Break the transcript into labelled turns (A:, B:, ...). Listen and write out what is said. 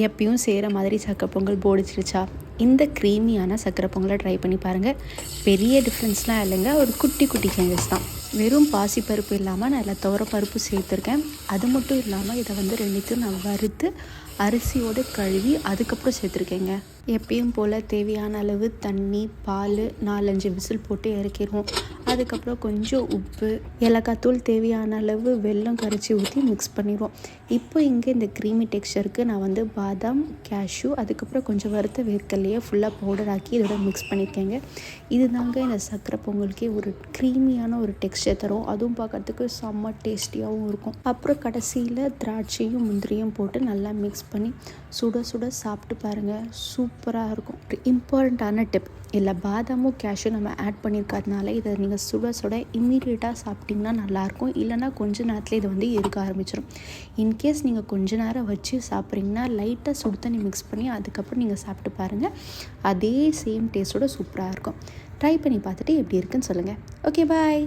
A: எப்பயும் செய்கிற மாதிரி சக்கரை பொங்கல் போடிச்சிருச்சா? இந்த க்ரீமியான சக்கரை பொங்கலை ட்ரை பண்ணி பாருங்கள். பெரிய டிஃப்ரென்ஸ்லாம் இல்லைங்க, ஒரு குட்டி குட்டி சேஞ்சஸ் தான். வெறும் பாசிப்பருப்பு இல்லாமல் நான் இதில் துவரப்பருப்பு சேர்த்துருக்கேன். அது மட்டும் இல்லாமல் இதை வந்து ரெண்டுத்தையும் நான் வறுத்து அரிசியோடு கழுவி அதுக்கப்புறம் சேர்த்துருக்கேங்க. எப்பயும் போல் தேவையான அளவு தண்ணி, பால், 4-5 விசில் போட்டு இறக்கிடுவோம். அதுக்கப்புறம் கொஞ்சம் உப்பு, ஏலக்காய் தூள், தேவையான அளவு வெல்லம் கரைச்சி ஊற்றி மிக்ஸ் பண்ணிடுவோம். இப்போ இங்கே இந்த க்ரீமி டெக்ஸ்சருக்கு நான் வந்து பாதாம், கேஷ்யூ, அதுக்கப்புறம் கொஞ்சம் வறுத்த வேர்க்கல்லையே ஃபுல்லாக பவுடர் ஆக்கி இதோட மிக்ஸ் பண்ணியிருக்கேங்க. இது தாங்க இந்த சக்கரை பொங்கலுக்கே ஒரு க்ரீமியான ஒரு டெக்ஸ்சர் தரும். அதுவும் பார்க்குறதுக்கு செம்ம டேஸ்டியாகவும் இருக்கும். அப்புறம் கடைசியில் திராட்சையும் முந்திரியும் போட்டு நல்லா மிக்ஸ் பண்ணி சுட சுட சாப்பிட்டு பாருங்கள், சூப்பராக இருக்கும். ஒரு இம்பார்ட்டண்ட்டான டிப், இல்லை பாதாமும் கேஷ்யூ நம்ம ஆட் பண்ணியிருக்கிறதுனால இதை நீங்கள் சுட சுட இம்மீடியட்டாக சாப்பிட்டிங்கன்னா நல்லாயிருக்கும். இல்லைனா கொஞ்ச நேரத்தில் இது வந்து இருக்க ஆரம்பிச்சிடும். இன்கேஸ் நீங்கள் கொஞ்ச நேரம் வச்சு சாப்பிட்றீங்கன்னா லைட்டாக சுடு தண்ணி மிக்ஸ் பண்ணி அதுக்கப்புறம் நீங்கள் சாப்பிட்டு பாருங்கள். அதே சேம் டேஸ்ட்டோட சூப்பராக இருக்கும். ட்ரை பண்ணி பார்த்துட்டு எப்படி இருக்குன்னு சொல்லுங்கள். ஓகே, பாய்.